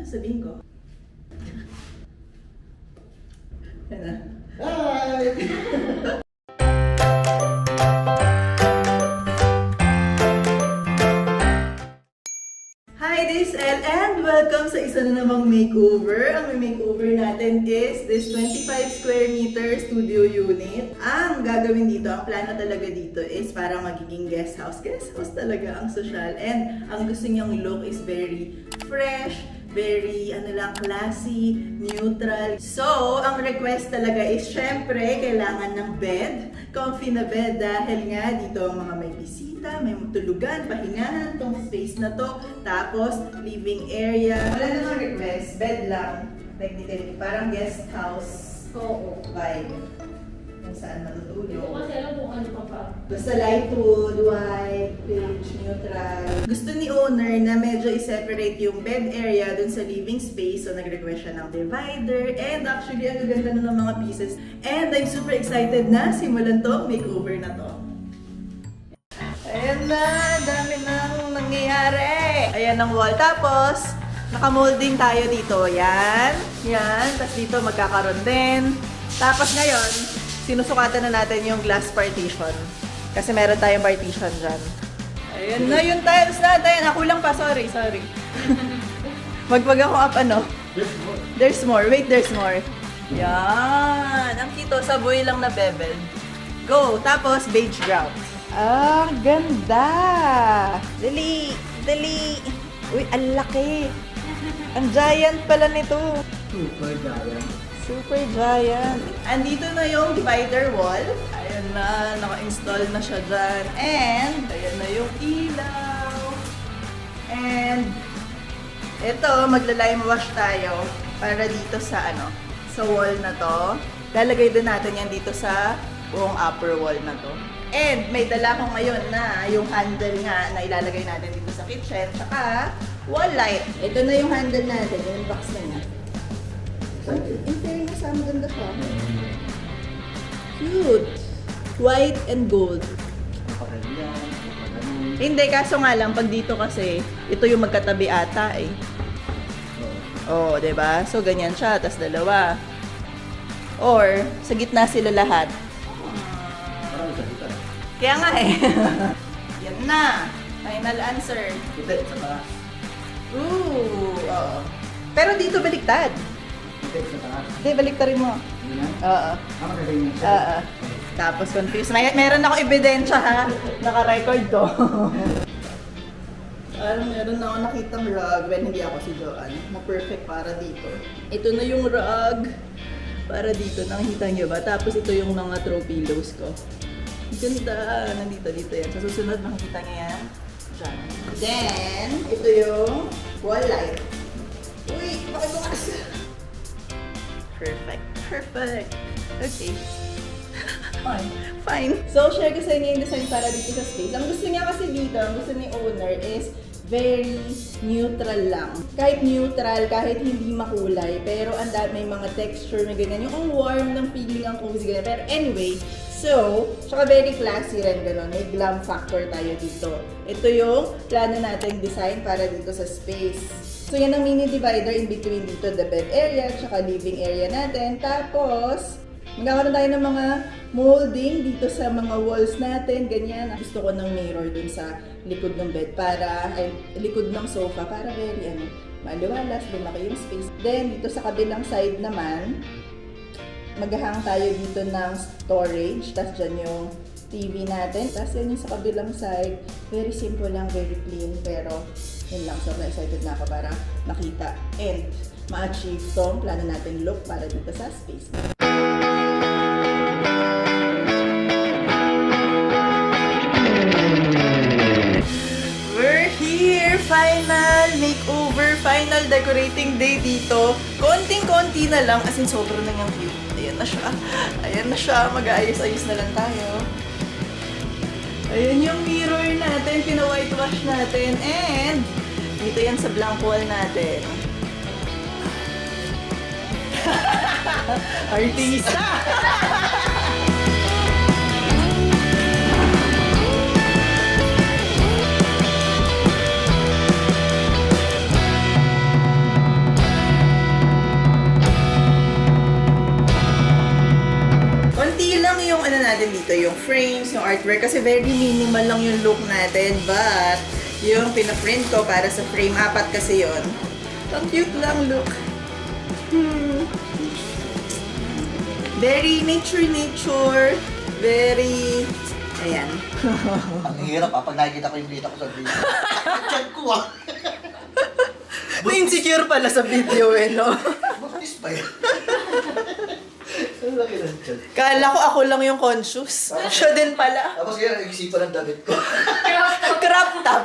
sasabihin ko? Yan na. Hi! Hi, this is Elle and welcome sa isa na namang makeover. Ang makeover natin is this 25 square meter studio unit. Ang gagawin dito, ang plano talaga dito is parang magiging guest house. Guest house talaga ang social. And ang gusto niyang look is very fresh, very classy, neutral. So, ang request talaga is syempre kailangan ng bed. Comfy na bed dahil nga dito ang mga may bisita, may tulugan, pahingahan, tong space na to. Tapos, living area. Wala namang request, bed lang. Technically, parang guest house vibe. Kung saan matutulog. Hindi ko kasi alam kung ano pa pa. Basta light wood, white, beige, neutral. Gusto ni owner na medyo i-separate yung bed area dun sa living space. So, nag-request siya ng divider. And actually, ang ganda na ng mga pieces. And I'm super excited na simulan to, makeover na to. Ayan na, dami nang nangyayari. Ayan ang wall. Tapos, naka-molding tayo dito. Yan, yan. Tapos dito magkakaroon din. Tapos ngayon, sinusukatan na natin yung glass partition. Kasi meron tayong partition dyan. Ayan na yung tiles natin. Ako lang pa. Sorry. Magpag ako up There's more. Wait, there's more. Yan. Ang kito, saboy lang na bevel. Go. Tapos, beige grout. Ah, ganda. Dali. Uy, ang laki. Ang giant pala nito. Super giant. Super giant. Andito na yung divider wall. Ayan na, naka-install na siya dyan. And, ayan na yung ilaw. And, ito, magla-lime wash tayo para dito sa sa wall na to. Lalagay din natin yan dito sa buong upper wall na to. And, may dala ko ngayon na yung handle nga na ilalagay natin dito sa kitchen. Saka, wall light. Ito na yung handle natin, yung box na niya. In fairness, maganda siya. Cute! White and gold. Hindi, kaso nga lang, pag dito kasi, ito yung magkatabi ata eh. Oo, diba? So, ganyan siya, tas dalawa. Or, sa gitna sila lahat. Kaya nga eh. Yan na. Final answer. Ooh, oo. Pero dito baliktad. Hindi, baliktarin mo. Oo. Oo. Tapos confused. Meron ako ebidensya ha. Naka-record ko. Meron ako nakitang rug when hindi ako si Joanne. Ma-perfect para dito. Ito na yung rug para dito. Nakikita niyo ba? Tapos ito yung mga throw pillows ko. Ganda. Nandito yan. Sa susunod makikita niyo yan. Diyan. Then, ito yung wall light. Uy, pakibukas. Perfect. Okay. Fine. So, share ko sa inyo yung design para dito sa space. Ang gusto niya kasi dito, ang gusto ni owner is very neutral lang. Kahit neutral, kahit hindi makulay, pero may mga texture, may ganyan. Yung warm ng feeling, ang cozy, ganyan. Pero anyway, so, tsaka very classy rin, gano'n. May glam factor tayo dito. Ito yung plano nating design para dito sa space. So, yan ang mini divider in between dito, the bed area, tsaka living area natin. Tapos, magkakaroon tayo ng mga molding dito sa mga walls natin, ganyan. Gusto ko ng mirror dun sa likod ng bed likod ng sofa para very, maliwalas, lumaki yung space. Then, dito sa kabilang side naman, maghahang tayo dito ng storage, tas dyan yung TV natin. Tas yan yung sa kabilang side, very simple lang, very clean, pero yun lang, so excited na ako para makita and ma-achieve tong plano natin look para dito sa space. We're here! Final makeover, final decorating day dito. Konting-konti na lang, as in sobrang na niyang cute. Ayan na siya. Mag-aayos-ayos na lang tayo. Ayan yung mirror natin, pina-whitewash natin, and dito yan sa blank wall natin. Artista! natin dito yung frames, yung artwork, kasi very minimal lang yung look natin. But, yung pinaprint ko para sa frame, 4 kasi yun. Ang cute lang look. Very nature. Very... Ayan. Ang hirap pag nakikita ko yung dita ko sa video. Chat ko Na-insecure pala sa video no? Bakit ba yan? Ang laki ng chat. Kala ko ako lang yung conscious. Siya din pala. Tapos kaya nag-isipan ng damit ko. Crop top.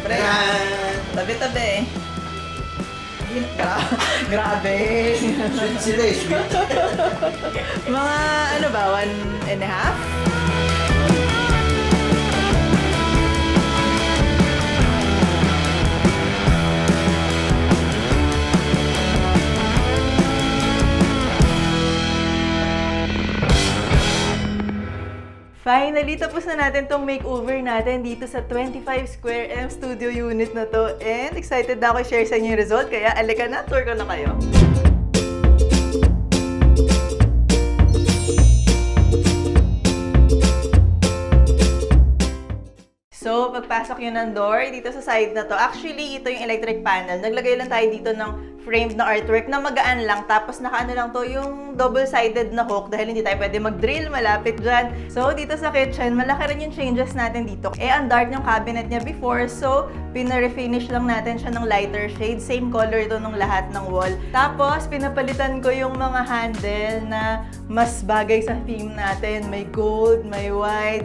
Siyempre. Tabi-tabi. Grabe. Sweet sila eh, sweet. Mga ano ba, 1.5? Finally, tapos na natin tong makeover natin dito sa 25 Square M studio unit na to. And excited na ako i-share sa inyo yung result, kaya alika na, tour ko na kayo. So, pagpasok yun ng door, dito sa side na to, actually, ito yung electric panel. Naglagay lang tayo dito ng framed na artwork na magaan lang. Tapos nakaano lang to yung double-sided na hook dahil hindi tayo pwede mag-drill malapit dyan. So, dito sa kitchen, malaki rin yung changes natin dito. Ang dark yung cabinet niya before. So, pinarefinish lang natin siya ng lighter shade. Same color to nung lahat ng wall. Tapos, pinapalitan ko yung mga handle na mas bagay sa theme natin. May gold, may white,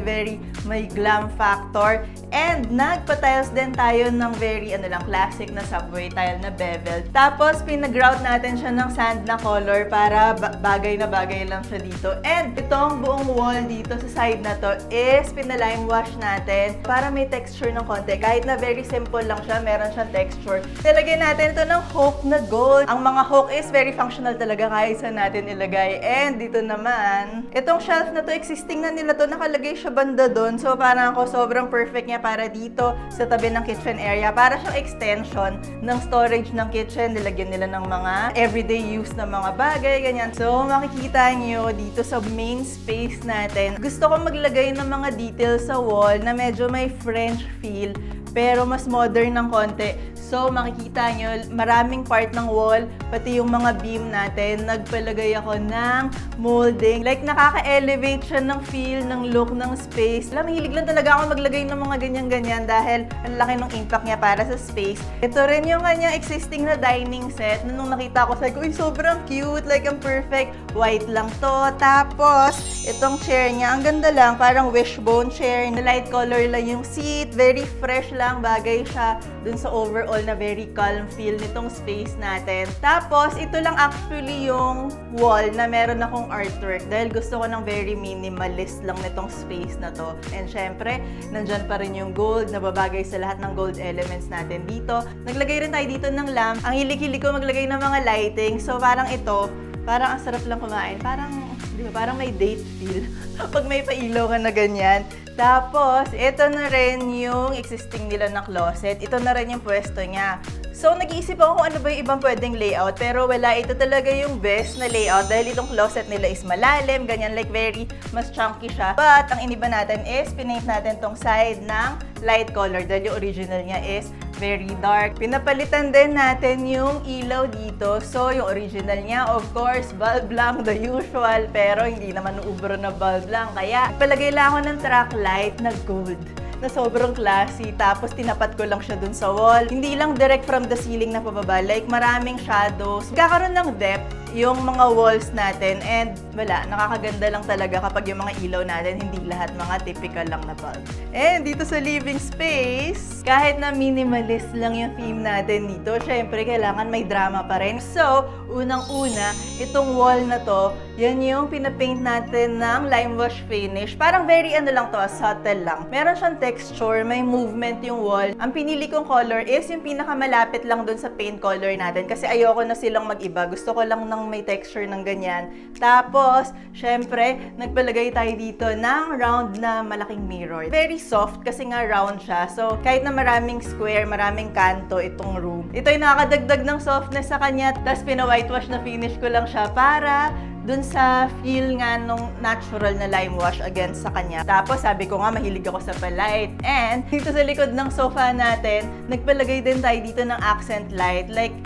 may glam factor. And nagpa-tiles din tayo ng very classic na subway tile na bevel. Tapos pinag-grout natin siya ng sand na color para bagay na bagay lang siya dito. And itong buong wall dito sa side na to is pinalime wash natin para may texture ng konti. Kahit na very simple lang siya, meron siyang texture. Nilagyan natin ito ng hook na gold. Ang mga hook is very functional talaga kahit saan natin ilagay. And dito naman, itong shelf na to, existing na nila to, nakalagay siya banda doon. So parang ako sobrang perfect niya para dito sa tabi ng kitchen area. Para siyang extension ng storage ng kitchen. Nilagyan nila ng mga everyday use na mga bagay, ganyan. So, makikita nyo dito sa main space natin. Gusto ko maglagay ng mga details sa wall na medyo may French feel, pero mas modern ng konti. So, makikita nyo, maraming part ng wall, pati yung mga beam natin, nagpalagay ako ng molding. Like, nakaka-elevate siya ng feel, ng look, ng space. Alam, mahilig lang talaga ako maglagay ng mga ganyan-ganyan dahil ang laki ng impact niya para sa space. Ito rin yung kanyang existing na dining set. Nung nakita ko, sabi ko, uy, sobrang cute. Like, ang perfect. White lang to. Tapos, itong chair niya, ang ganda lang. Parang wishbone chair. Light color lang yung seat. Very fresh lang. Bagay siya dun sa overall na very calm feel nitong space natin. Tapos, ito lang actually yung wall na meron akong artwork dahil gusto ko ng very minimalist lang nitong space na to. And syempre, nandyan pa rin yung gold na babagay sa lahat ng gold elements natin dito. Naglagay rin tayo dito ng lamp. Ang hilig-hilig ko maglagay ng mga lighting. So, parang ito, parang ang sarap lang kumain. Parang, di ba, parang may date feel. Pag may pailaw ka na ganyan. Tapos, ito na rin yung existing nila na closet. Ito na rin yung pwesto niya. So, nag-iisip ako kung ano ba yung ibang pwedeng layout. Pero wala, ito talaga yung best na layout dahil itong closet nila is malalim, ganyan, like very mas chunky siya. But, ang iniba natin is, pinaint natin tong side ng light color dahil yung original niya is very dark. Pinapalitan din natin yung ilaw dito. So, yung original niya, of course, bulb lang, the usual. Pero, hindi naman ubro na bulb lang. Kaya, palagay lang ako ng track light na gold na sobrang classy. Tapos, tinapat ko lang siya dun sa wall. Hindi lang direct from the ceiling na pababa. Like, maraming shadows. Kakaroon ng depth yung mga walls natin. And, wala, nakakaganda lang talaga kapag yung mga ilaw natin, hindi lahat mga typical lang na bulb. And, dito sa living space, kahit na minimalist lang yung theme natin dito, syempre, kailangan may drama pa rin. So, unang-una, itong wall na to, yan yung pinapaint natin ng lime wash finish. Parang very lang to, subtle lang. Meron siyang texture, may movement yung wall. Ang pinili kong color is yung pinakamalapit lang dun sa paint color natin kasi ayoko na silang mag-iba. Gusto ko lang ng may texture ng ganyan. Tapos, Tapos, syempre, nagpalagay tayo dito ng round na malaking mirror. Very soft kasi nga round siya. So, kahit na maraming square, maraming kanto itong room, ito ay nakakadagdag ng softness sa kanya. Tapos, pina-whitewash na finish ko lang siya para dun sa feel nga nung natural na lime wash against sa kanya. Tapos, sabi ko nga, mahilig ako sa palight. And, dito sa likod ng sofa natin, nagpalagay din tayo dito ng accent light. Like,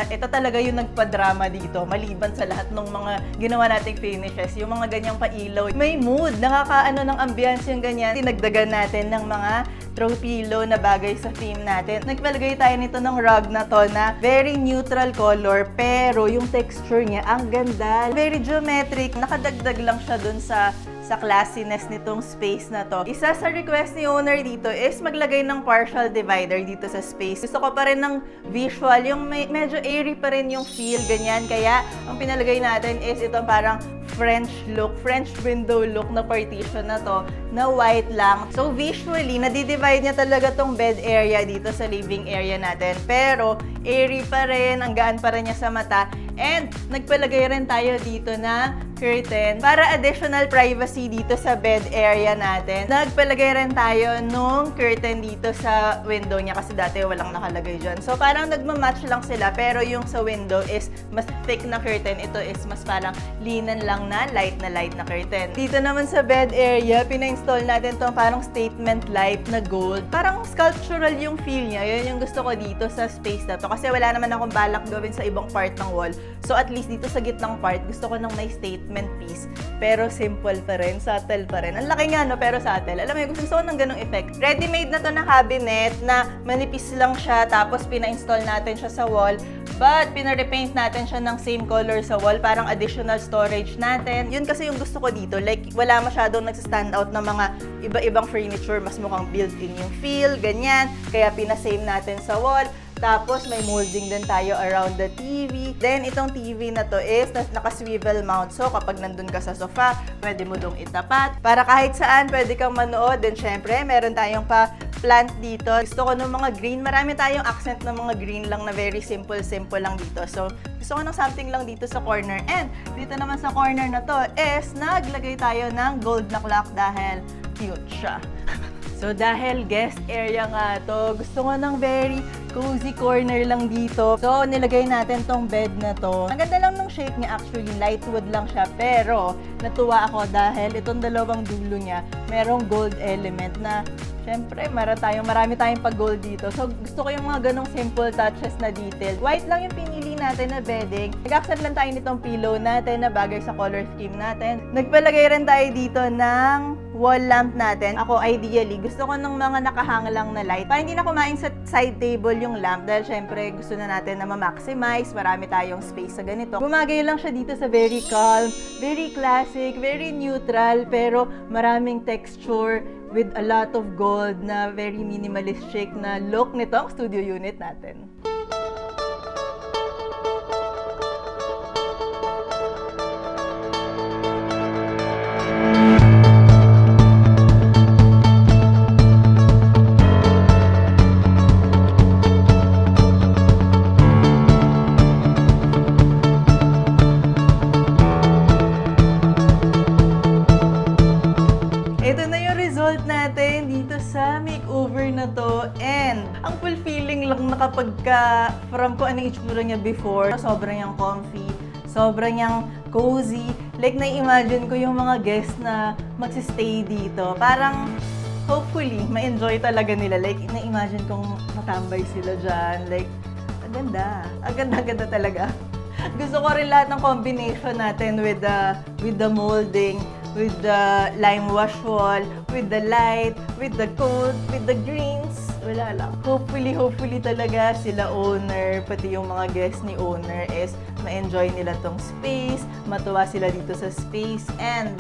ito talaga yung nagpa-drama dito, maliban sa lahat ng mga ginawa nating finishes, yung mga ganyang pailaw. May mood, nakakaano ng ambience yung ganyan. Tinagdagan natin ng mga throw pillow na bagay sa theme natin. Nagpalagay tayo nito ng rug na to na very neutral color, pero yung texture niya, ang ganda. Very geometric, nakadagdag lang siya dun sa classiness nitong space na to. Isa sa request ni owner dito is maglagay ng partial divider dito sa space. Gusto ko pa rin ng visual, yung medyo airy pa rin yung feel, ganyan. Kaya, ang pinalagay natin is itong parang French look, French window look na partition na to, na white lang. So, visually, nadidivide niya talaga tong bed area dito sa living area natin. Pero, airy pa rin, ang gaan pa rin niya sa mata. And, nagpalagay rin tayo dito na curtain para additional privacy dito sa bed area natin. Nagpalagay rin tayo nung curtain dito sa window niya kasi dati walang nakalagay dyan. So, parang nagmamatch lang sila, pero yung sa window is mas thick na curtain. Ito is mas parang linan lang na light na curtain. Dito naman sa bed area, pina-install natin tong parang statement light na gold. Parang sculptural yung feel niya. Yun yung gusto ko dito sa space na to. Kasi wala naman akong balak gawin sa ibang part ng wall. So, at least dito sa gitnang part, gusto ko ng may statement piece. Pero simple pa rin, subtle pa rin. Ang laki nga, no? Pero subtle. Alam mo, gusto ko ng ganong effect. Ready-made na to na cabinet na manipis lang siya, tapos pina-install natin siya sa wall. But, pina-repaint natin siya ng same color sa wall, parang additional storage natin. Yun kasi yung gusto ko dito. Like, wala masyadong nagsa-stand out na mga iba-ibang furniture. Mas mukhang built-in yung feel, ganyan. Kaya pina-same natin sa wall. Tapos, may molding din tayo around the TV. Then, itong TV na to is naka-swivel mount. So, kapag nandun ka sa sofa, pwede mo dong itapat. Para kahit saan, pwede kang manood. Then, syempre, meron tayong pa plant dito. Gusto ko ng mga green. Marami tayong accent ng mga green lang na very simple lang dito. So, gusto ko ng something lang dito sa corner. And, dito naman sa corner na to is naglagay tayo ng gold na clock dahil cute siya. So, dahil guest area nga to, gusto ko ng very cozy corner lang dito. So, nilagay natin tong bed na to. Ang ganda lang ng shape niya actually, light wood lang siya. Pero, natuwa ako dahil itong dalawang dulo niya, merong gold element na syempre, marami tayong pag-gold dito. So, gusto ko yung mga ganong simple touches na detail. White lang yung pinili natin na bedding. Nag-accent lang tayo nitong pillow natin na bagay sa color scheme natin. Nagpalagay rin tayo dito ng wall lamp natin. Ako, ideally, gusto ko ng mga nakahang lang na light. Para hindi na kumain sa side table yung lamp dahil syempre, gusto na natin na ma-maximize. Marami tayong space sa ganito. Bumagay lang siya dito sa very calm, very classic, very neutral, pero maraming texture with a lot of gold na very minimalist chic na look nito ang studio unit natin. Ito na yung result natin dito sa makeover na to. And ang fulfilling lang na kapag from ko anong itsura niya before, sobrang yung comfy, sobrang yung cozy. Like, na-imagine ko yung mga guests na magsistay dito. Parang, hopefully, ma-enjoy talaga nila. Like, na-imagine kong matambay sila dyan. Like, ang ganda. Ang ganda-ganda talaga. Gusto ko rin lahat ng combination natin with the molding, with the lime wash wall, with the light, with the gold, with the greens. Wala lang. Hopefully talaga sila owner, pati yung mga guests ni owner is ma-enjoy nila tong space, matuwa sila dito sa space, and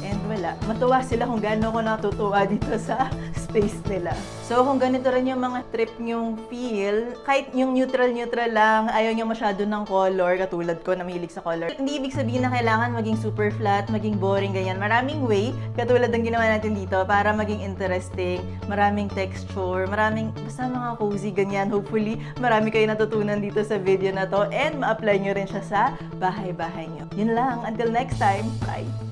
And wala, matuwa sila kung gaano ako natutuwa dito sa space nila. So kung ganito rin yung mga trip nyong feel, kahit yung neutral lang, ayaw nyo masyado ng color, katulad ko na mahilig sa color. Hindi ibig sabihin na kailangan maging super flat, maging boring, ganyan. Maraming way, katulad ng ginawa natin dito, para maging interesting, maraming texture, maraming, basta mga cozy, ganyan. Hopefully, marami kayo natutunan dito sa video na to and ma-apply nyo rin siya sa bahay-bahay nyo. Yun lang, until next time, bye!